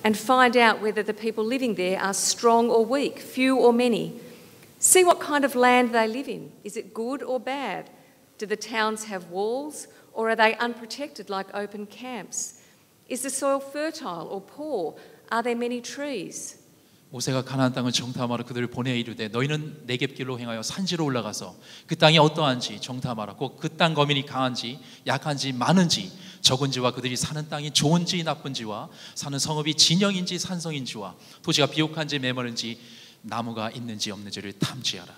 and find out whether the people living there are strong or weak, few or many. See what kind of land they live in. Is it good or bad? Do the towns have walls, or are they unprotected like open camps? Is the soil fertile or poor? Are there many trees? 모세가 가나안 땅을 정탐하러 그들을 보내 이르되 너희는 네겝길로 행하여 산지로 올라가서 그 땅이 어떠한지 정탐하라. 꼭 그 땅 거민이 강한지 약한지 많은지 적은지와 그들이 사는 땅이 좋은지 나쁜지와 사는 성읍이 진영인지 산성인지와 토지가 비옥한지 메마른지 나무가 있는지 없는지를 탐지하라.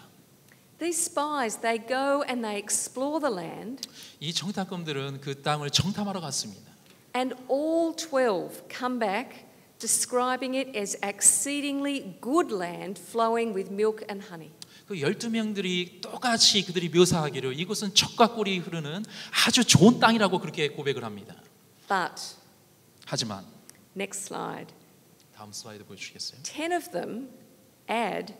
These spies, they go and they explore the land. 이 정탐꾼들은 그 땅을 정탐하러 갔습니다. And all 12 come back describing it as exceedingly good land flowing with milk and honey. 그 12명들이 똑같이 그들이 묘사하기를 이곳은 젖과 꿀이 흐르는 아주 좋은 땅이라고 그렇게 고백을 합니다. But 하지만 next slide. 다음 슬라이드 보여주시겠어요? 10 of them add,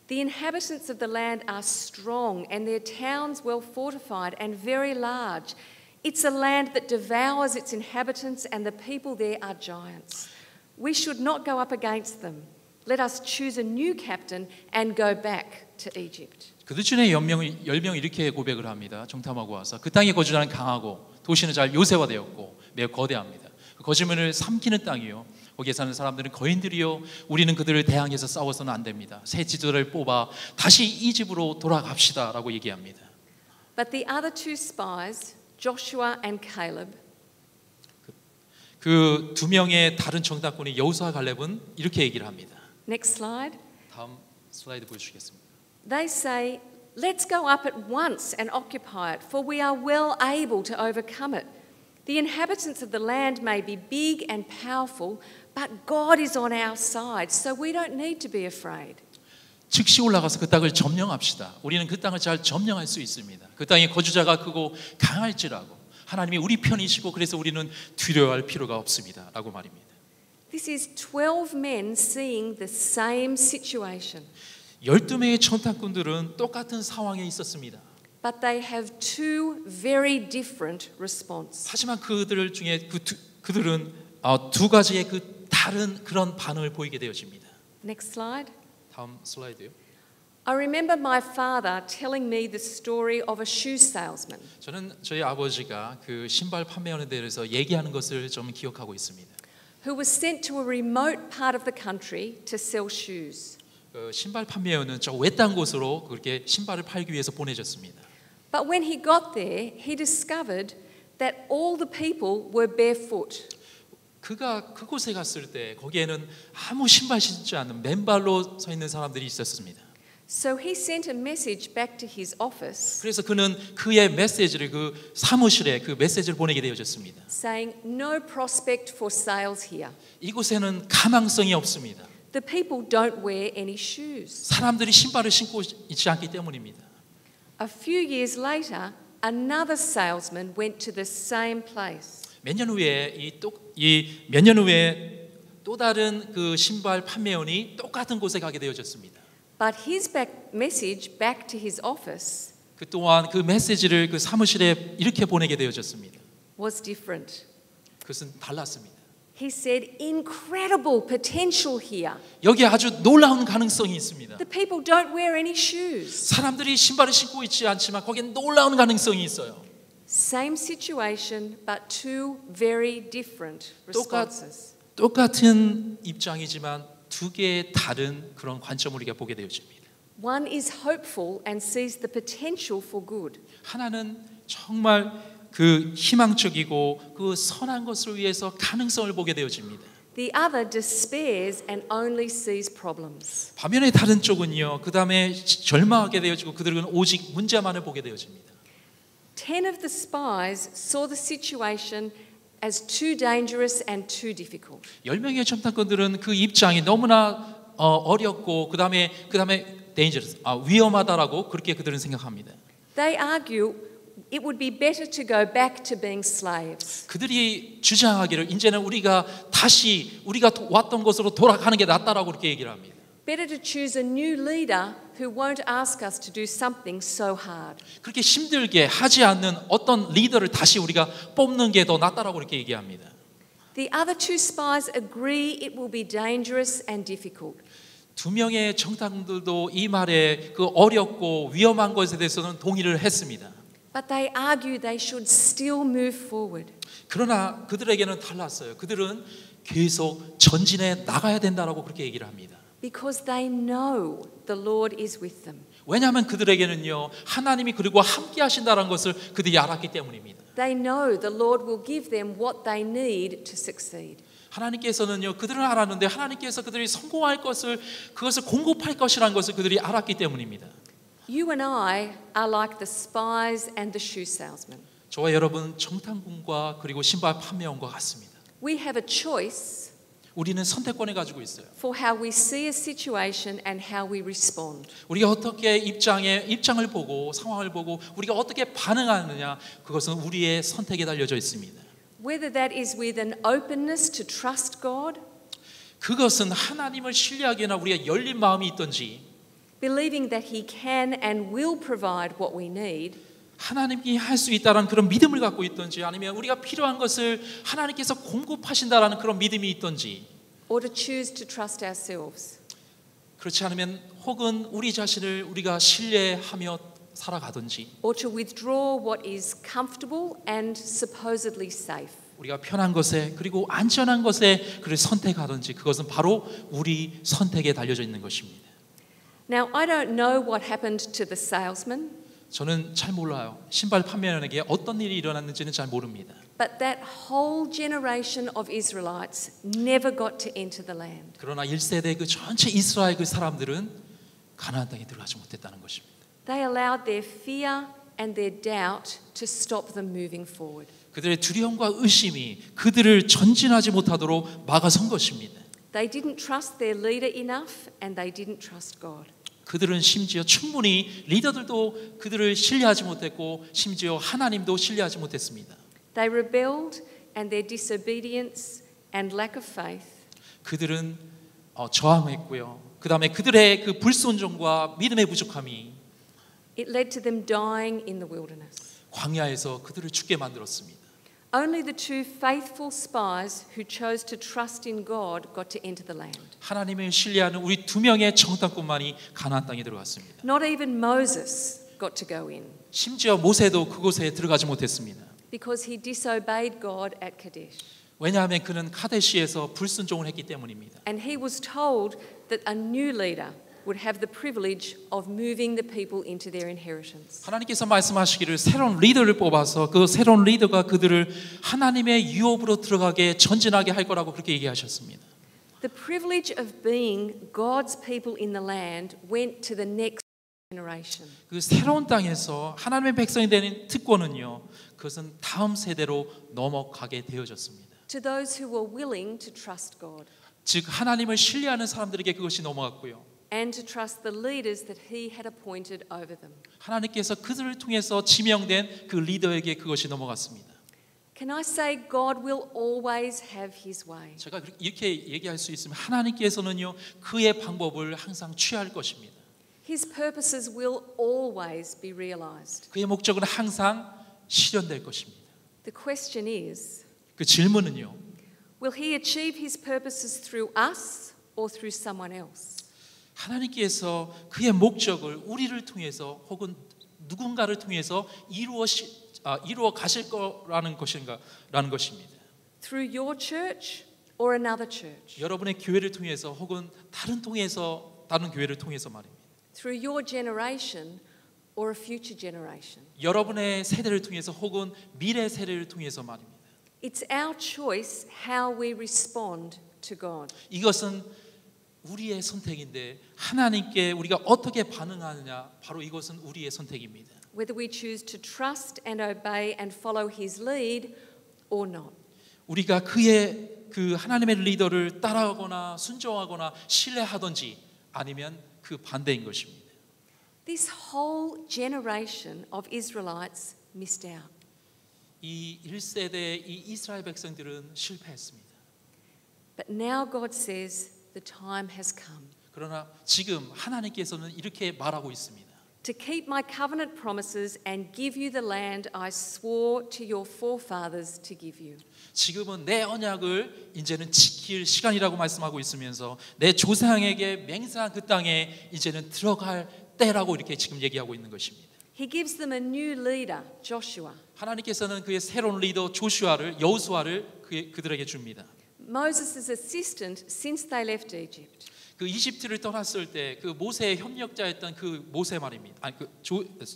the inhabitants of the land are strong and their towns well fortified and very large. It's a land that devours its inhabitants and the people there are giants. We should not go up against them. Let us choose a new captain and go back to Egypt. 그들 중에 10명이 이렇게 고백을 합니다. 정탐하고 와서 그 땅에 거주자는 강하고 도시는 잘 요새화되었고 매우 거대합니다. 그 거짓말을 삼키는 땅이요. 거기에 사는 사람들은 거인들이요. 우리는 그들을 대항해서 싸워서는 안 됩니다. 새 지도를 뽑아 다시 이 집으로 돌아갑시다 라고 얘기합니다. But the other two spies, Joshua and Caleb, 그 두 명의 다른 정탐꾼이 여호수아와 갈렙은 이렇게 얘기를 합니다. next slide. 다음 슬라이드 보여주시겠습니다. They say, let's go up at once and occupy it, for we are well able to overcome it. The inhabitants of the land may be big and powerful, but God is on our side, so we don't need to be afraid. 즉시 올라가서 그 땅을 점령합시다. 우리는 그 땅을 잘 점령할 수 있습니다. 그 땅의 거주자가 크고 강할지라고 하나님이 우리 편이시고 그래서 우리는 두려워할 필요가 없습니다. 라고 말입니다. This is 12 men seeing the same situation. 12명의 정탐꾼들은 똑같은 상황에 있었습니다. But they have two very different responses. 하지만 그들 중에 그들은 두 가지의 그 다른 그런 반응을 보이게 되어집니다. Next slide. 다음 슬라이드요. I remember my father telling me the story of a shoe salesman. 저는 저희 아버지가 그 신발 판매하는 데 대해서 얘기하는 것을 좀 기억하고 있습니다. Who was sent to a remote part of the country to sell shoes. 신발 판매원은 저 외딴 곳으로 그렇게 신발을 팔기 위해서 보내졌습니다. But when he got there, he discovered that all the people were barefoot. 그가 그곳에 갔을 때 거기에는 아무 신발 신지 않은 맨발로 서 있는 사람들이 있었습니다. So he sent a message back to his office. 그래서 그는 그의 메시지를 그 사무실에 그 메시지를 보내게 되어졌습니다. Saying no prospect for sales here. 이곳에는 가망성이 없습니다. The people don't wear any shoes. 사람들이 신발을 신고 있지 않기 때문입니다. A few years later, another salesman went to the same place. 몇 년 후에 몇 년 후에 또 다른 그 신발 판매원이 똑같은 곳에 가게 되어졌습니다. But his message back to his office 그 또한 그 메시지를 그 사무실에 이렇게 보내게 되어졌습니다. was different. 그것은 달랐습니다. He said, incredible potential here. 여기 아주 놀라운 가능성이 있습니다. The people don't wear any shoes. 사람들이 신발을 신고 있지 않지만 거기엔 놀라운 가능성이 있어요. Same situation, but two very different responses. 똑같은 입장이지만 두 개의 다른 그런 관점을 우리가 보게 되어집니다. One is hopeful and sees the potential for good. 하나는 정말 그 희망적이고 그 선한 것을 위해서 가능성을 보게 되어집니다. The other despairs and only sees problems. 반면에 다른 쪽은요. 그 다음에 절망하게 되어지고 그들은 오직 문제만을 보게 되어집니다. 10 of the spies saw the situation as too dangerous and too difficult. 10명의 첨단꾼들은 그 입장이 너무나 어렵고 그다음에 dangerous, 위험하다라고 그렇게 그들은 생각합니다. They argue it would be better to go back to being slaves. 그들이 주장하기를 이제는 우리가 왔던 곳으로 돌아가는 게 낫다라고 그렇게 얘기를 합니다. Better to choose a new leader who won't ask us to do something so hard. 그렇게 힘들게 하지 않는 어떤 리더를 다시 우리가 뽑는 게 더 낫다라고 그렇게 얘기합니다. The other two spies agree it will be dangerous and difficult. 두 명의 정탐꾼들도 이 말에 그 어렵고 위험한 것에 대해서는 동의를 했습니다. But they argue they should still move forward. 그러나 그들에게는 달랐어요. 그들은 계속 전진해 나가야 된다라고 그렇게 얘기를 합니다. Because they know the Lord is with them. 왜냐하면 그들에게는요 하나님이 그리고 함께 하신다는 것을 그들이 알았기 때문입니다. They know the Lord will give them what they need to succeed. 하나님께서는요 그들은 알았는데 하나님께서 그들이 성공할 것을 그것을 공급할 것이라는 것을 그들이 알았기 때문입니다. You and I are like the spies and the shoe salesman. 저와 여러분 정탐꾼과 그리고 신발 판매원과 같습니다. We have a choice 우리는 선택권을 가지고 있어요. for how we see a situation and how we respond. 우리가 어떻게 입장을 보고 상황을 보고 우리가 어떻게 반응하느냐 그것은 우리의 선택에 달려져 있습니다. Whether that is with an openness to trust God, 그것은 하나님을 신뢰하기나 우리가 열린 마음이 있든지 believing that He can and will provide what we need, 하나님이 할 수 있다는 그런 믿음을 갖고 있든지 아니면 우리가 필요한 것을 하나님께서 공급하신다라는 그런 믿음이 있든지 or to choose to trust ourselves. 그렇지 않으면 혹은 우리 자신을 우리가 신뢰하며 살아가든지 Or to withdraw what is comfortable and supposedly safe. 우리가 편한 것에 그리고 안전한 것에 그를 선택하든지 그것은 바로 우리 선택에 달려져 있는 것입니다. Now, I don't know what happened to the salesman, 저는 잘 몰라요. 신발 판매원에게 어떤 일이 일어났는지는 잘 모릅니다. but that whole generation of Israelites never got to enter the land. 그러나 1세대 그 전체 이스라엘 그 사람들은 가나안 땅에 들어가지 못했다는 것입니다. They allowed their fear and their doubt to stop them moving forward. 그들의 두려움과 의심이 그들을 전진하지 못하도록 막아선 것입니다. They didn't trust their leader enough and they didn't trust God. 그들은 심지어 충분히 리더들도 그들을 신뢰하지 못했고 심지어 하나님도 신뢰하지 못했습니다. They rebelled and their disobedience and lack of faith 그들은 저항했고요. 그다음에 그들의 그 불순종과 믿음의 부족함이 it led to them dying in the wilderness. 광야에서 그들을 죽게 만들었습니다. Only the two faithful spies who chose to trust in God got to enter the land. 하나님을 신뢰하는 우리 두 명의 정탐꾼만이 가나안 땅에 들어갔습니다. Not even Moses got to go in 심지어 모세도 그곳에 들어가지 못했습니다. because he disobeyed God at Kadesh. 왜냐하면 그는 카데시에서 불순종을 했기 때문입니다. And he was told that a new leader would have the privilege of moving the people into their inheritance. 하나님께서 말씀하시기를 새로운 리더를 뽑아서 그 새로운 리더가 그들을 하나님의 유업으로 들어가게 전진하게 할 거라고 그렇게 얘기하셨습니다. The privilege of being God's people in the land went to the next generation. 그 새로운 땅에서 하나님의 백성이 되는 특권은요. 그것은 다음 세대로 넘어가게 되어졌습니다. To those who were willing to trust God 즉 하나님을 신뢰하는 사람들에게 그것이 넘어갔고요. and to trust the leaders that he had appointed over them. 하나님께서 그들을 통해서 지명된 그 리더에게 그것이 넘어갔습니다. Can I say God will always have his way? 제가 이렇게 얘기할 수 있으면 하나님께서는요 그의 방법을 항상 취할 것입니다. His purposes will always be realized. 그의 목적은 항상 실현될 것입니다. The question is, 그 질문은요. will he achieve his purposes through us or through someone else? 하나님께서 그의 목적을 우리를 통해서 혹은 누군가를 통해서 이루어 가실 거라는 것인가라는 것입니다. Through your church or another church? 여러분의 교회를 통해서 혹은 다른 교회를 통해서 말입니다. Through your generation or a future generation? 여러분의 세대를 통해서 혹은 미래 세대를 통해서 말입니다. It's our choice how we respond to God. 이것은 우리의 선택인데 하나님께 우리가 어떻게 반응하느냐 바로 이것은 우리의 선택입니다. Whether we choose to trust and obey and follow his lead or not. 우리가 그의 그 하나님의 리더를 따라하거나 순종하거나 신뢰하든지 아니면 그 반대인 것입니다. This whole generation of Israelites missed out. 이 1세대 이 이스라엘 백성들은 실패했습니다. But now God says the time has come. 그러나 지금 하나님께서는 이렇게 말하고 있습니다. to keep my covenant promises and give you the land I swore to your forefathers to give you. 지금은 내 언약을 이제는 지킬 시간이라고 말씀하고 있으면서 내 조상에게 맹세한 그 땅에 이제는 들어갈 때라고 이렇게 지금 얘기하고 있는 것입니다. He gives them a new leader, Joshua. 하나님께서는 그의 새로운 리더 조슈아를 여호수아를 그들에게 줍니다. Moses' assistant since they left Egypt. 그 이집트를 떠났을 때 그 모세의 협력자였던 그 모세 말입니다.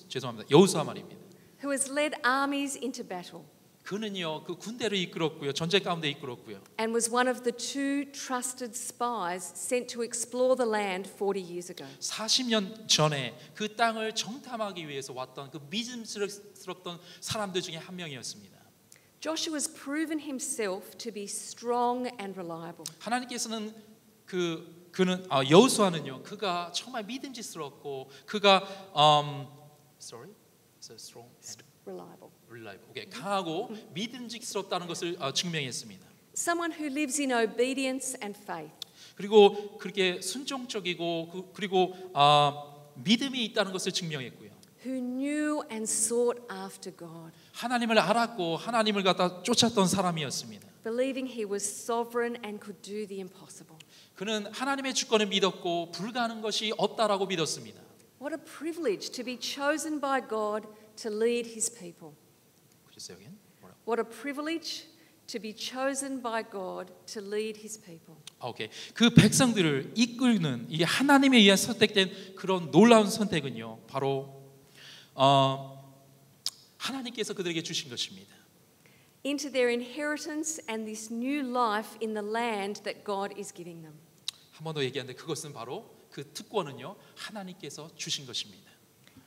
죄송합니다. 여호수아 말입니다. Who has led armies into battle. 그는요 그 군대를 이끌었고요 전쟁 가운데 이끌었고요. And was one of the two trusted spies sent to explore the land 40 years ago. 40년 전에 그 땅을 정탐하기 위해서 왔던 그 믿음스럽던 사람들 중에 한 명이었습니다. Joshua has proven himself to be strong and reliable. 하나님께서는 그는 여호수아는요 그가 정말 믿음직스럽고 그가 strong reliable. 오케이, 강하고 믿음직스럽다는 것을 증명했습니다. Someone who lives in obedience and faith. 그리고 그렇게 순종적이고 그리고 믿음이 있다는 것을 증명했고요. Who knew and sought after God. 하나님을 알았고 하나님을 갖다 쫓았던 사람이었습니다. Believing he was sovereign and could do the impossible. 그는 하나님의 주권을 믿었고 불가능한 것이 없다라고 믿었습니다. What a privilege to be chosen by God to lead his people. What a privilege to be chosen by God to lead his people. 오케이. 그 백성들을 이끄는 이 하나님에 의해 선택된 그런 놀라운 선택은요. 바로 하나님께서 그들에게 주신 것입니다. Into their inheritance and this new life in the land that God is giving them. 한 번 더 얘기하는데 그것은 바로 그 특권은요. 하나님께서 주신 것입니다.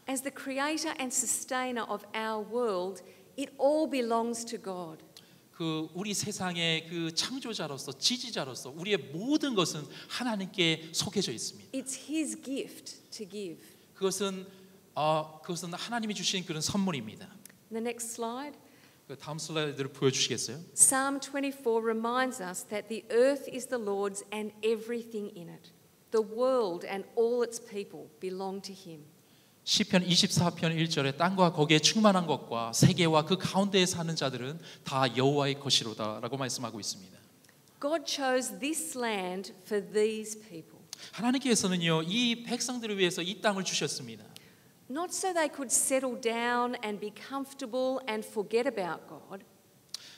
As the creator and sustainer of our world, it all belongs to God. 그 우리 세상의 그 창조자로서 지지자로서 우리의 모든 것은 하나님께 속해져 있습니다. It's his gift to give. 그것은 하나님이 주신 그런 선물입니다. The next slide. 그 다음 슬라이드를 보여주시겠어요? Psalm 24 reminds us that the earth is the Lord's and everything in it. The world and all its people belong to him. 시편 24편 1절에 땅과 거기에 충만한 것과 세계와 그 가운데에 사는 자들은 다 여호와의 것이로다라고 말씀하고 있습니다. God chose this land for these people. 하나님께서는요 이 백성들을 위해서 이 땅을 주셨습니다. Not so they could settle down and be comfortable and forget about God.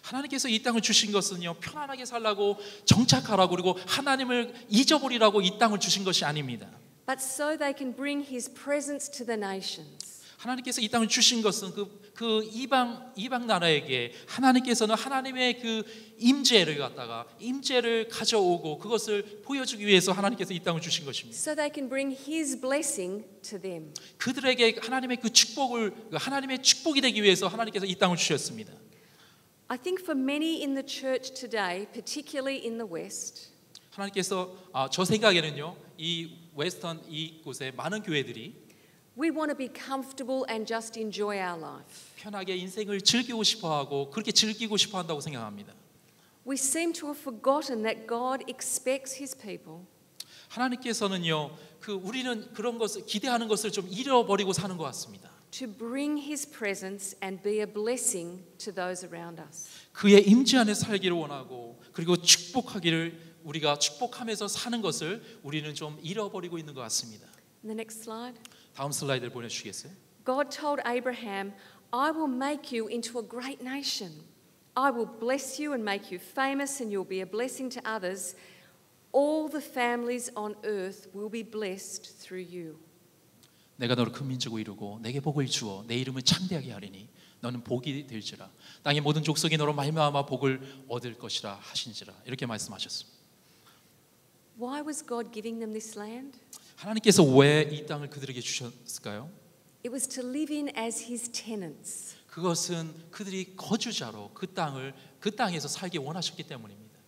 하나님께서 이 땅을 주신 것은요 편안하게 살라고 정착하라고 그리고 하나님을 잊어버리라고 이 땅을 주신 것이 아닙니다. But so they can bring his presence to the nations. 하나님께서 이 땅을 주신 것은 그 이방 나라에게 하나님께서는 하나님의 그 임재를 가져오고 그것을 보여주기 위해서 하나님께서 이 땅을 주신 것입니다. So they can bring his blessing to them. 그들에게 하나님의 그 하나님의 축복이 되기 위해서 하나님께서 이 땅을 주셨습니다. I think for many in the church today, particularly in the West, 하나님께서 저 생각에는요 이 웨스턴 이곳의 많은 교회들이 we want to be comfortable and just enjoy our life. 편하게 인생을 즐기고 싶어하고 그렇게 즐기고 싶어한다고 생각합니다. We seem to have forgotten that God expects his people 하나님께서는요 우리는 그런 것을 기대하는 것을 좀 잃어버리고 사는 것 같습니다. to bring his presence and be a blessing to those around us. 그의 임재 안에 살기를 원하고 그리고 우리가 축복하면서 사는 것을 우리는 좀 잃어버리고 있는 것 같습니다. The next slide. 다음 슬라이드를 보내주시겠어요? God told Abraham, I will make you into a great nation. I will bless you and make you famous and you'll be a blessing to others. All the families on earth will be blessed through you. 내가 너를 큰 민족으로 이루고 내게 복을 주어 내 이름을 창대하게 하리니 너는 복이 될지라 땅의 모든 족속이 너로 말미암아 복을 얻을 것이라 하신지라 이렇게 말씀하셨습니다. Why was God giving them this land? 하나님께서 왜 이 땅을 그들에게 주셨을까요? It was to live in as his tenants. 그것은 그들이 거주자로 그 땅에서 살기 원하셨기 때문입니다.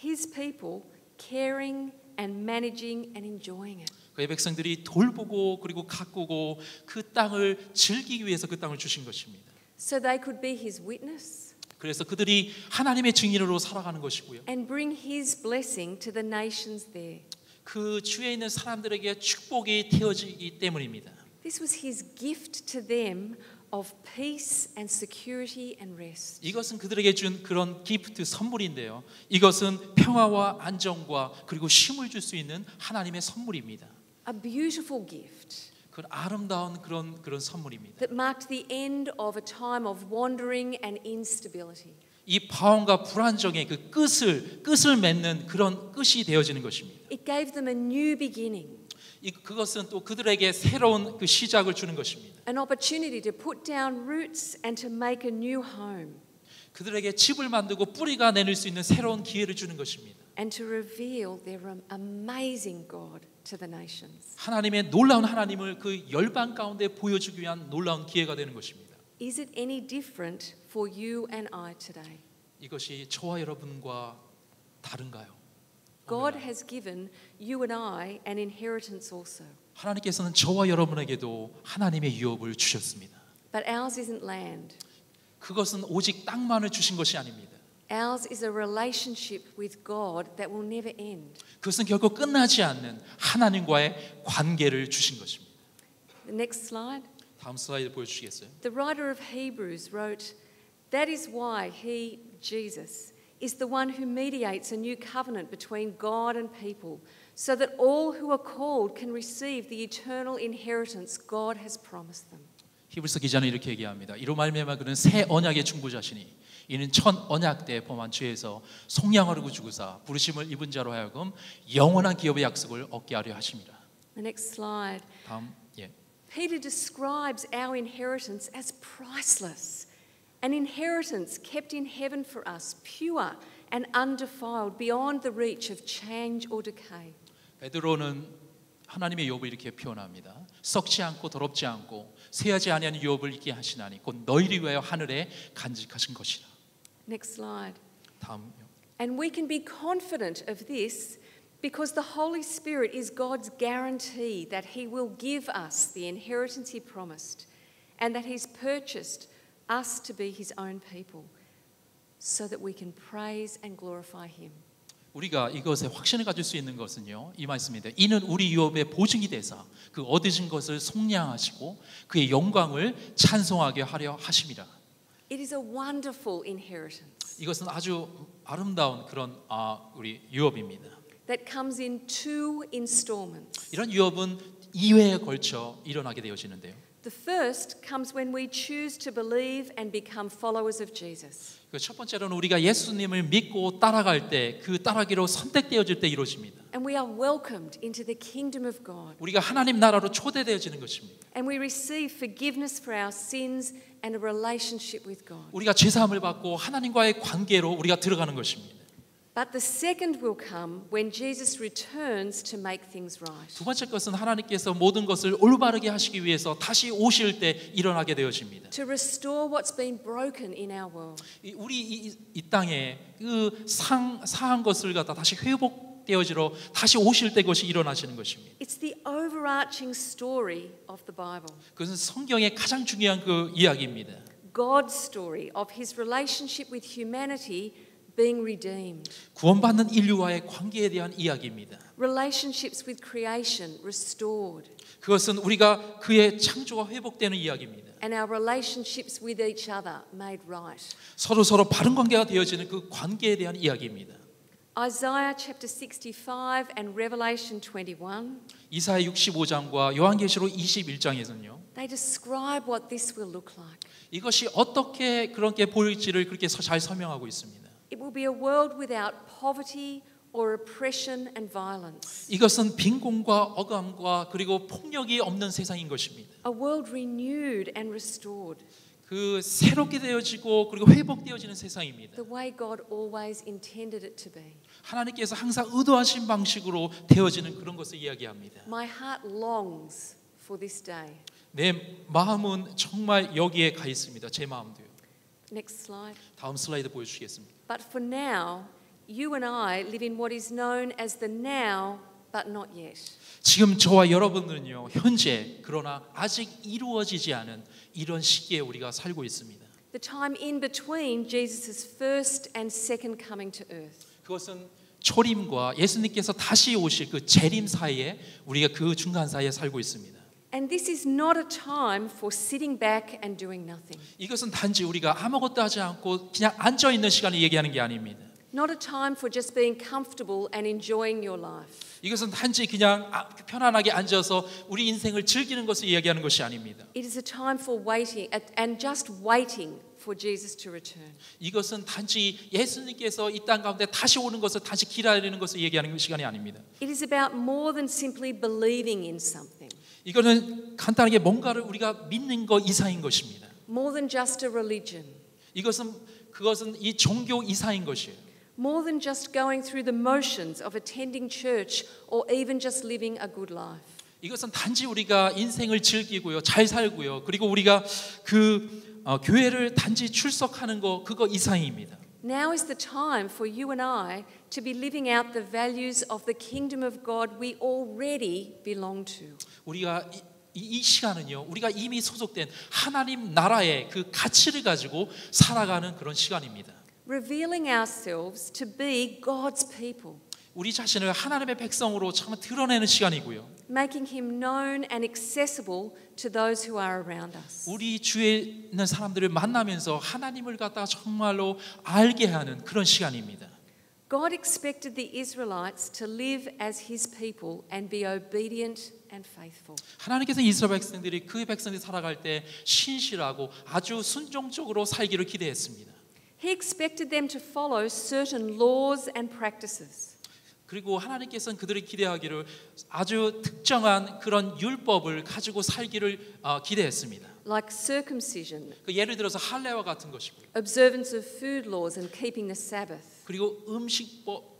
His people caring and managing and enjoying it. 그의 백성들이 돌보고 그리고 가꾸고 그 땅을 즐기기 위해서 그 땅을 주신 것입니다. So they could be his witness 그래서 그들이 하나님의 증인으로 살아가는 것이고요. and bring his blessing to the nations there. 그 주위에 있는 사람들에게 축복이 되어지기 때문입니다. This was his gift to them of peace and security and rest. 이것은 그들에게 준 그런 기프트 선물인데요. 이것은 평화와 안정과 그리고 쉼을 줄 수 있는 하나님의 선물입니다. A beautiful gift 그 아름다운 그런 선물입니다. that marked the end of a time of wandering and instability. 이 파원과 불안정의 그 끝을 맺는 그런 끝이 되어지는 것입니다. It gave them a new beginning. 그것은 또 그들에게 새로운 그 시작을 주는 것입니다. An opportunity to put down roots and to make a new home. 그들에게 집을 만들고 뿌리가 내릴 수 있는 새로운 기회를 주는 것입니다. And to reveal their amazing God to the nations. 하나님의 놀라운 하나님을 그 열방 가운데 보여주기 위한 놀라운 기회가 되는 것입니다. Is it any different for you and I today? 이것이 저와 여러분과 다른가요? God has given you and I an inheritance also. 하나님께서는 저와 여러분에게도 하나님의 유업을 주셨습니다. But ours isn't land. 그것은 오직 땅만을 주신 것이 아닙니다. Ours is a relationship with God that will never end. 그것은 결코 끝나지 않는 하나님과의 관계를 주신 것입니다. The next slide. 다음 슬라이드 보여주시겠어요? The writer of Hebrews wrote, "That is why he, Jesus, is the one who mediates a new covenant between God and people, so that all who are called can receive the eternal inheritance God has promised them." 히브리서 기자는 이렇게 얘기합니다. 이로 말미암아 그는 새 언약의 중보자시니 이는 첫 언약 때 범한 죄에서 속량하려고 죽으사 부르심을 입은 자로 하여금 영원한 기업의 약속을 얻게 하려 하심이라. The next slide. 다음 Peter describes our inheritance as priceless, an inheritance kept in heaven for us, pure and undefiled, beyond the reach of change or decay. 베드로는 하나님의 유업을 이렇게 표현합니다. 썩지 않고 더럽지 않고 쇠하지 아니하는 유업을 있게 하시나니 곧 너희를 위하여 하늘에 간직하신 것이라. Next slide. 다음요. And we can be confident of this because the Holy Spirit is God's guarantee that He will give us the inheritance He promised and that He's purchased us to be His own people so that we can praise and glorify Him. 우리가 이것에 확신을 가질 수 있는 것은요, 이 말씀입니다. 이는 우리 유업의 보증이 되사 그 얻으신 것을 속량하시고 그의 영광을 찬송하게 하려 하심이라. It is a wonderful inheritance 이것은 아주 아름다운 그런 우리 유업입니다. that comes in two installments. 이런 유업은 2회에 걸쳐 일어나게 되어지는데요. The first comes when we choose to believe and become followers of Jesus. 첫 번째로는 우리가 예수님을 믿고 따라갈 때 그 따라기로 선택되어질 때 이루어집니다. And we are welcomed into the kingdom of God. 우리가 하나님 나라로 초대되어지는 것입니다. And we receive forgiveness for our sins and a relationship with God. 우리가 죄사함을 받고 하나님과의 관계로 우리가 들어가는 것입니다. But the second will come when Jesus returns to make things right. 두 번째 것은 하나님께서 모든 것을 올바르게 하시기 위해서 다시 오실 때 일어나게 되어집니다. To restore what's been broken in our world. 우리 이 땅에 그 상한 것을 갖다 다시 회복되어지러 다시 오실 때 그것이 일어나시는 것입니다. It's the overarching story of the Bible. 그것은 성경의 가장 중요한 그 이야기입니다. God's story of His relationship with humanity being redeemed. 구원받는 인류와의 관계에 대한 이야기입니다. Relationships with creation restored. 그것은 우리가 그의 창조가 회복되는 이야기입니다. And our relationships with each other made right. 서로 바른 관계가 되어지는 그 관계에 대한 이야기입니다. Isaiah chapter 65 and Revelation 21. 이사야 65장과 요한계시록 21장에서는요. They describe what this will look like. 이것이 어떻게 그렇게 보일지를 그렇게 잘 설명하고 있습니다. It will be a world without poverty or oppression and violence. 이것은 빈곤과 억압과 그리고 폭력이 없는 세상인 것입니다. A world renewed and restored. 그 새롭게 되어지고 그리고 회복되어지는 세상입니다. The way God always intended it to be. 하나님께서 항상 의도하신 방식으로 되어지는 그런 것을 이야기합니다. My heart longs for this day. 내 마음은 정말 여기에 가 있습니다. 제 마음도요. Next slide. 다음 슬라이드 보여주시겠습니다. But for now, you and I live in what is known as the now, but not yet. 지금 저와 여러분들은요, 현재 그러나 아직 이루어지지 않은 이런 시기에 우리가 살고 있습니다. The time in between Jesus' first and second coming to earth. 그것은 초림과 예수님께서 다시 오실 그 재림 사이에 우리가 그 중간 사이에 살고 있습니다. And this is not a time for sitting back and doing nothing. 이것은 단지 우리가 아무것도 하지 않고 그냥 앉아 있는 시간을 얘기하는 게 아닙니다. Not a time for just being comfortable and enjoying your life. 이것은 단지 그냥 편안하게 앉아서 우리 인생을 즐기는 것을 이야기하는 것이 아닙니다. It is a time for waiting and just waiting for Jesus to return. 이것은 단지 예수님께서 이 땅 가운데 다시 오는 것을 다시 기다리는 것을 얘기하는 시간이 아닙니다. It is about more than simply believing in something. 이거는 간단하게 뭔가를 우리가 믿는 것 이상인 것입니다. More than just a religion. 그것은 이 종교 이상인 것이에요. More than just going through the motions of attending church or even just living a good life. 이것은 단지 우리가 인생을 즐기고요, 잘 살고요, 그리고 우리가 교회를 단지 출석하는 거 그거 이상입니다. Now is the time for you and I to be living out the values of the kingdom of God we already belong to. 우리가 이 시간은요, 우리가 이미 소속된 하나님 나라의 그 가치를 가지고 살아가는 그런 시간입니다. Revealing ourselves to be God's people. 우리 자신을 하나님의 백성으로 참 드러내는 시간이고요. Making him known and accessible to those who are around us. 우리 주위에 있는 사람들을 만나면서 하나님을 갖다가 정말로 알게 하는 그런 시간입니다. God expected the Israelites to live as his people and be obedient and faithful. 하나님께서 이스라엘 백성들이 그 백성들이 살아갈 때 신실하고 아주 순종적으로 살기를 기대했습니다. He expected them to follow certain laws and practices. 그리고 하나님께서는 그들이 기대하기를 아주 특정한 그런 율법을 가지고 살기를 기대했습니다. Like circumcision, 예를 들어서 할례와 같은 것이고요. observance of food laws and keeping the Sabbath. 그리고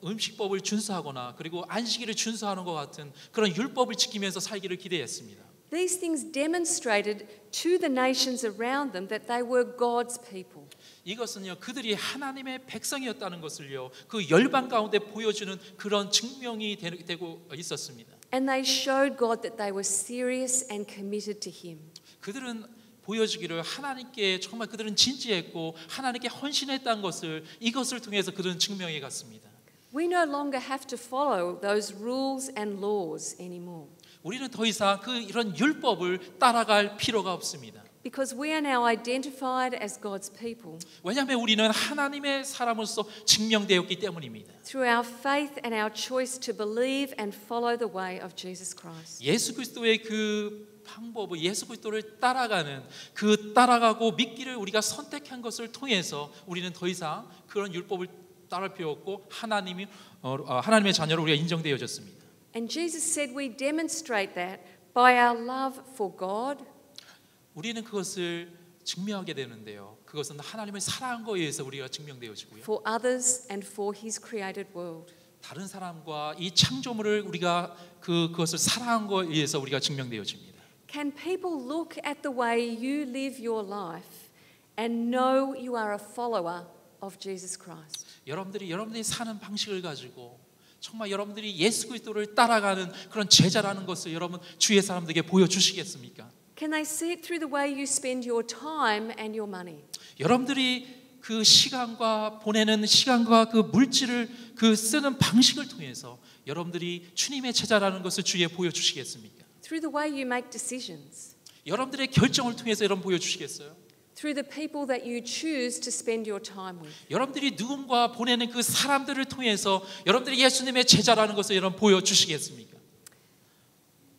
음식법을 준수하거나 그리고 안식일을 준수하는 것 같은 그런 율법을 지키면서 살기를 기대했습니다. These things demonstrated to the nations around them that they were God's people. 이것은요, 그들이 하나님의 백성이었다는 것을요, 그 열방 가운데 보여주는 그런 증명이 되고 있었습니다. And they showed God that they were serious and committed to him. 그들은 보여주기를 하나님께 정말 그들은 진지했고 하나님께 헌신했다는 것을 이것을 통해서 그들은 증명해 갔습니다. We no longer have to follow those rules and laws anymore. 우리는 더 이상 이런 율법을 따라갈 필요가 없습니다. Because we are now identified as God's people. 왜냐하면 우리는 하나님의 사람으로서 증명되었기 때문입니다. Through our faith and our choice to believe and follow the way of Jesus Christ. 예수 그리스도의 그 방법을 예수 그리스도를 따라가는 그 따라가고 믿기를 우리가 선택한 것을 통해서 우리는 더 이상 그런 율법을 따를 필요 없고 하나님의 자녀로 우리가 인정되어졌습니다. And Jesus said we demonstrate that by our love for God. 우리는 그것을 증명하게 되는데요. 그것은 하나님을 사랑한 것에 의해서 우리가 증명되어지고요. For others and for His created world. 다른 사람과 이 창조물을 우리가 그것을 사랑한 것에 의해서 우리가 증명되어집니다. Can people look at the way you live your life and know you are a follower of Jesus Christ? 여러분들이 사는 방식을 가지고 정말 여러분들이 예수 그리스도를 따라가는 그런 제자라는 것을 여러분 주위의 사람들에게 보여주시겠습니까? Can they see it through the way you spend your time and your money? 여러분들이 그 시간과 보내는 시간과 그 물질을 그 쓰는 방식을 통해서 여러분들이 주님의 제자라는 것을 주위에 보여주시겠습니까? Through the way you make decisions? 여러분들의 결정을 통해서 여러분 보여주시겠어요? Through the people that you choose to spend your time with? 여러분들이 누군가 보내는 그 사람들을 통해서 여러분들이 예수님의 제자라는 것을 여러분 보여주시겠습니까?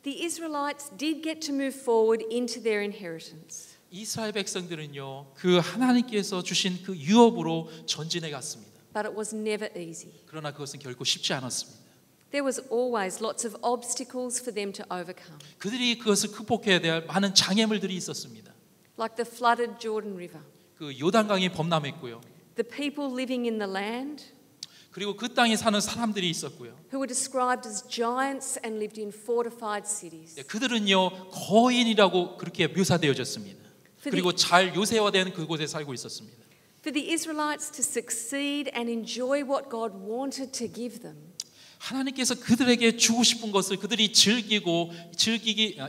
The Israelites did get to move forward into their inheritance. 이스라엘 백성들은요, 그 하나님께서 주신 그 유업으로 전진해 갔습니다. But it was never easy. 그러나 그것은 결코 쉽지 않았습니다. There was always lots of obstacles for them to overcome. 그들이 그것을 극복해야 될 많은 장애물들이 있었습니다. Like the flooded Jordan River. 그 요단강이 범람했고요. The people living in the land 그리고 그 땅에 사는 사람들이 있었고요. who were described as giants and lived in fortified cities. 그들은요 거인이라고 그렇게 묘사되어졌습니다. 그리고 잘 요새화된 그곳에 살고 있었습니다. For the Israelites to succeed and enjoy what God wanted to give them. 하나님께서 그들에게 주고 싶은 것을 그들이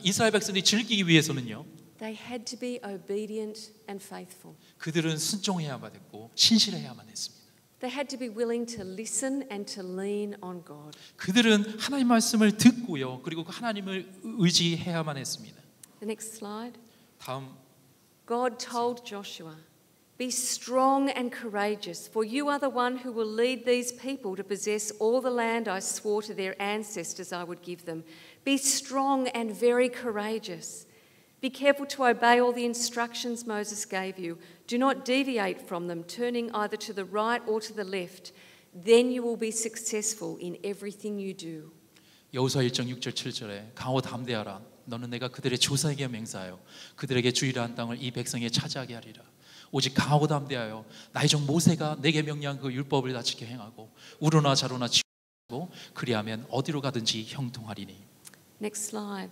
이스라엘 백성들이 즐기기 위해서는요. They had to be obedient and faithful. 그들은 순종해야만 했고 신실해야만 했습니다. They had to be willing to listen and to lean on God. 그들은 하나님 말씀을 듣고요. 그리고 하나님을 의지해야만 했습니다. The next slide. 다음 God told Joshua, "Be strong and courageous, for you are the one who will lead these people to possess all the land I swore to their ancestors I would give them. Be strong and very courageous. Be careful to obey all the instructions Moses gave you. Do not deviate from them, turning either to the right or to the left. Then you will be successful in everything you do." 여호수아 1장 6절 7절에 강하고 담대하라. 너는 내가 그들의 조상에게 맹세하여 그들에게 주리라 한 땅을 이 백성에 차지하게 하리라. 오직 강하고 담대하여 나의 종 모세가 내게 명령한 그 율법을 다 지켜 행하고 우로나 좌로나 지키고 그리하면 어디로 가든지 형통하리니. Next slide.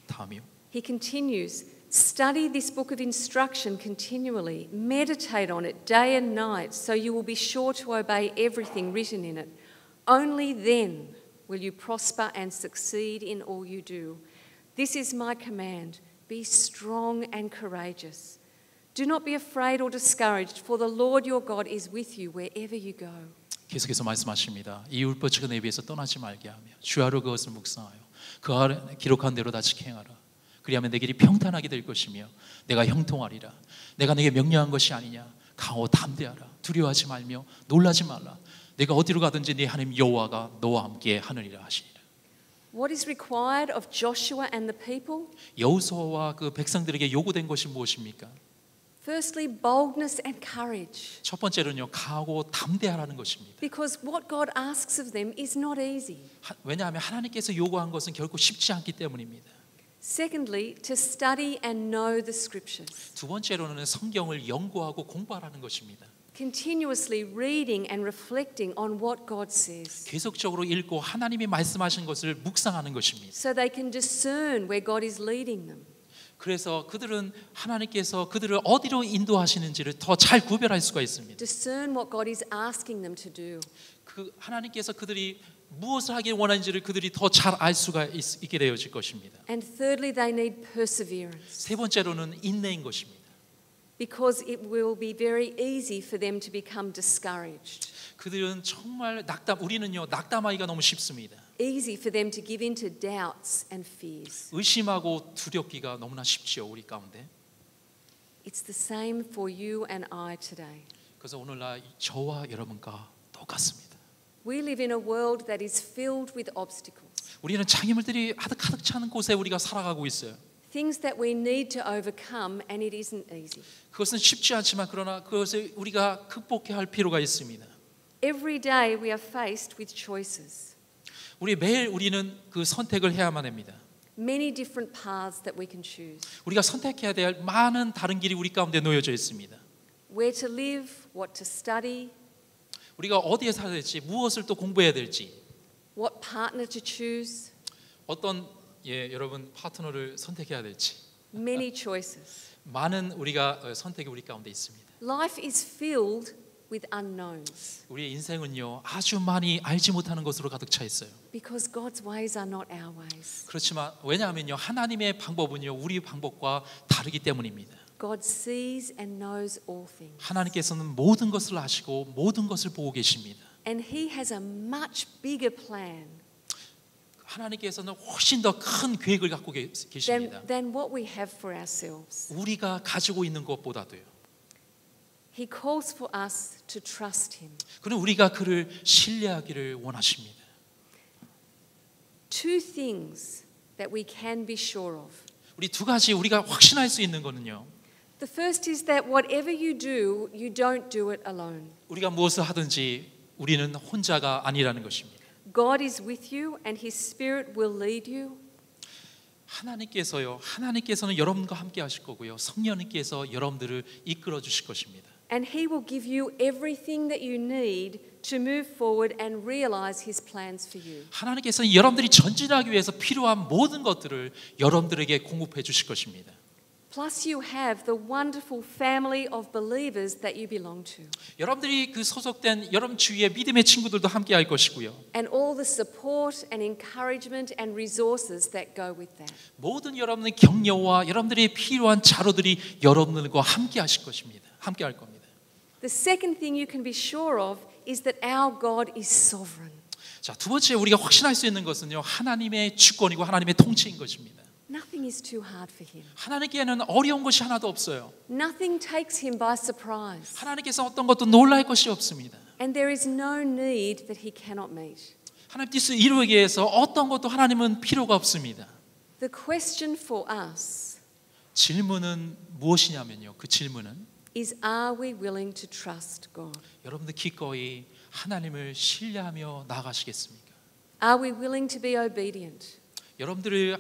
다음이요. He continues, "Study this book of instruction continually. Meditate on it day and night, so you will be sure to obey everything written in it. Only then will you prosper and succeed in all you do. This is my command. Be strong and courageous. Do not be afraid or discouraged, for the Lord your God is with you wherever you go." 계속해서 말씀하십니다. 이 율법책은 내 위에서 떠나지 말게 하며 주야로 그것을 묵상하여 그 아래 기록한 대로 다 지켜 행하라. 그리하면 내 길이 평탄하게 될 것이며 내가 형통하리라. 내가 내게 명령한 것이 아니냐. 강하고 담대하라. 두려워하지 말며 놀라지 말라. 내가 어디로 가든지 네 하나님 여호와가 너와 함께 하느니라 하시니라. What is required of Joshua and the people? 여호수아와 그 백성들에게 요구된 것이 무엇입니까? Firstly, boldness and courage. 첫 번째로는요, 강하고 담대하라는 것입니다. Because what God asks of them is not easy. 왜냐하면 하나님께서 요구한 것은 결코 쉽지 않기 때문입니다. Secondly, to study and know the scriptures. 두 번째로는 성경을 연구하고 공부하라는 것입니다. Continuously reading and reflecting on what God says. 계속적으로 읽고 하나님이 말씀하신 것을 묵상하는 것입니다. So they can discern where God is leading them. 그래서 그들은 하나님께서 그들을 어디로 인도하시는지를 더 잘 구별할 수가 있습니다. Discern what God is asking them to do. 그 하나님께서 그들이 무엇을 하길 원하는지를 그들이 더 잘 알 수가 있게 되어질 것입니다. And thirdly, they need perseverance. 세 번째로는 인내인 것입니다. Because it will be very easy for them to become discouraged. 그들은 정말 우리는요 낙담하기가 너무 쉽습니다. Easy for them to give in to doubts and fears. 의심하고 두렵기가 너무나 쉽지요 우리 가운데. It's the same for you and I today. 그래서 오늘날 저와 여러분과 똑같습니다. We live in a world that is filled with obstacles. 우리는 장애물들이 가득 차는 곳에 우리가 살아가고 있어요. Things that we need to overcome, and it isn't easy. 그것은 쉽지 않지만 그러나 그것을 우리가 극복해야 할 필요가 있습니다. Every day we are faced with choices. 매일 우리는 그 선택을 해야만 합니다. Many different paths that we can choose. 우리가 선택해야 될 많은 다른 길이 우리 가운데 놓여져 있습니다. Where to live, what to study, 우리가 어디에 살아야 될지, 무엇을 또 공부해야 될지, what partner to choose. 어떤 여러분 파트너를 선택해야 될지. Many choices. 많은 우리가 선택이 우리 가운데 있습니다. Life is filled with unknowns. 우리의 인생은요 아주 많이 알지 못하는 것으로 가득 차 있어요. Because God's ways are not our ways. 그렇지만 왜냐하면요 하나님의 방법은요 우리 방법과 다르기 때문입니다. God sees and knows all things. 하나님께서는 모든 것을 아시고 모든 것을 보고 계십니다. And He has a much bigger plan 하나님께서는 훨씬 더 큰 계획을 갖고 계십니다. than what we have for ourselves. 우리가 가지고 있는 것보다도요. He calls for us to trust Him. 그는 우리가 그를 신뢰하기를 원하십니다. Two things that we can be sure of. 우리 두 가지 우리가 확신할 수 있는 거는요. The first is that whatever you do, you don't do it alone. 우리가 무엇을 하든지 우리는 혼자가 아니라는 것입니다. God is with you and His Spirit will lead you. 하나님께서는 여러분과 함께 하실 거고요. 성령님께서 여러분들을 이끌어 주실 것입니다. And He will give you everything that you need to move forward and realize His plans for you. 하나님께서는 여러분들이 전진하기 위해서 필요한 모든 것들을 여러분들에게 공급해 주실 것입니다. Plus you have the wonderful family of believers that you belong to. 여러분들이 그 소속된 여러분 주위의 믿음의 친구들도 함께 할 것이고요. And all the support and encouragement and resources that go with that. 모든 여러분의 격려와 여러분들이 필요한 자료들이 여러분들과 함께 하실 것입니다. 함께 할 겁니다. The second thing you can be sure of is that our God is sovereign. 자, 두 번째 우리가 확신할 수 있는 것은요. 하나님의 주권이고 하나님의 통치인 것입니다. Nothing is too hard for him. 하나님께는 어려운 것이 하나도 없어요. Nothing takes him by surprise. 하나님께서 어떤 것도 놀랄 것이 없습니다. And there is no need that he cannot meet. 하나님 뜻을 이루기 위해서 어떤 것도 하나님은 필요가 없습니다. The question for us 질문은 무엇이냐면요. 그 질문은 is, are we willing to trust God? 여러분들 기꺼이 하나님을 신뢰하며 나아가시겠습니까? Are we willing to be obedient? 여러분들이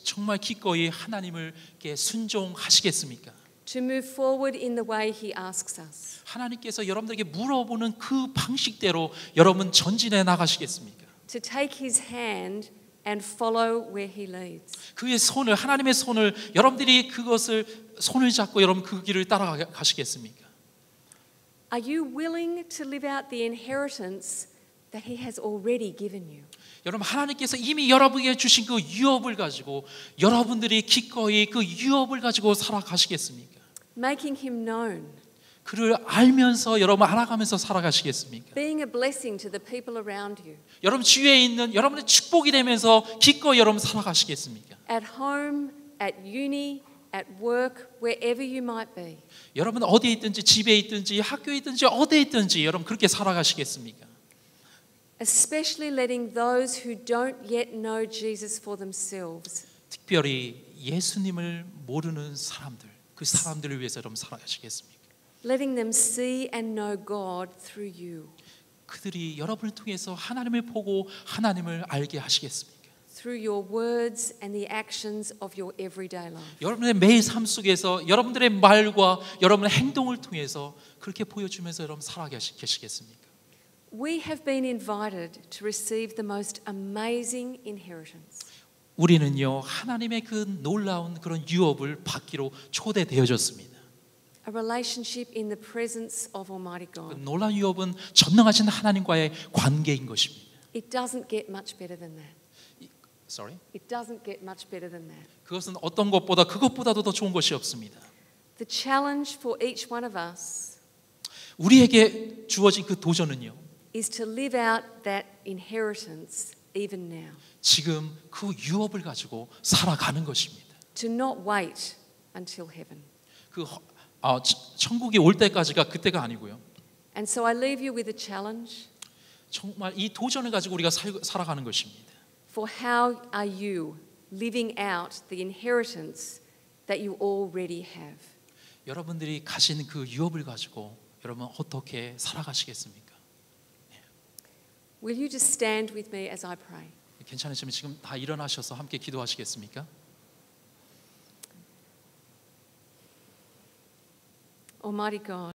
정말 기꺼이 하나님께 순종하시겠습니까? To move forward in the way he asks us? 하나님께서 여러분들에게 물어보는 그 방식대로 여러분 전진해 나가시겠습니까? To take his hand and follow where he leads? 그의 손을, 하나님의 손을, 여러분들이 그것을 손을 잡고 여러분 그 길을 따라가시겠습니까? Are you willing to live out the inheritance that he has already given you? 여러분 하나님께서 이미 여러분에게 주신 그 유업을 가지고 여러분들이 기꺼이 그 유업을 가지고 살아가시겠습니까? Making him known, 그를 알면서 여러분 알아가면서 살아가시겠습니까? being a blessing to the people around you, 여러분 주위에 있는 여러분의 축복이 되면서 기꺼이 여러분 살아가시겠습니까? at home, at uni, at work, wherever you might be. 여러분 어디에 있든지 집에 있든지 학교에 있든지 어디에 있든지 여러분 그렇게 살아가시겠습니까? Especially letting those who don't yet know Jesus for themselves 특별히 예수님을 모르는 사람들, 그 사람들을 위해서 여러분 살아가시겠습니까? letting them see and know God through you, 그들이 여러분을 통해서 하나님을 보고 하나님을 알게 하시겠습니까? through your words and the actions of your everyday life. 여러분의 매일 삶 속에서 여러분들의 말과 여러분의 행동을 통해서 그렇게 보여주면서 여러분 살아계시겠습니까? We have been invited to receive the most amazing inheritance. 우리는요 하나님의 그 놀라운 그런 유업을 받기로 초대되어졌습니다. A relationship in the presence of Almighty 그 God. 놀라운 유업은 전능하신 하나님과의 관계인 것입니다. It doesn't get much better than that. Sorry? It doesn't get much better than that. 그것은 어떤 것보다 그것보다도 더 좋은 것이 없습니다. The challenge for each one of us 우리에게 주어진 그 도전은요. is to live out that inheritance even now. 지금 그 유업을 가지고 살아가는 것입니다. To not wait until heaven. 천국이 올 때까지가 그때가 아니고요. And so I leave you with a challenge. 정말 이 도전을 가지고 우리가 살아가는 것입니다. For how are you living out the inheritance that you already have? 여러분들이 가진 그 유업을 가지고 여러분 어떻게 살아가시겠습니까? Will you just stand with me as I pray? 괜찮으시면 지금 다 일어나셔서 함께 기도하시겠습니까? Almighty God.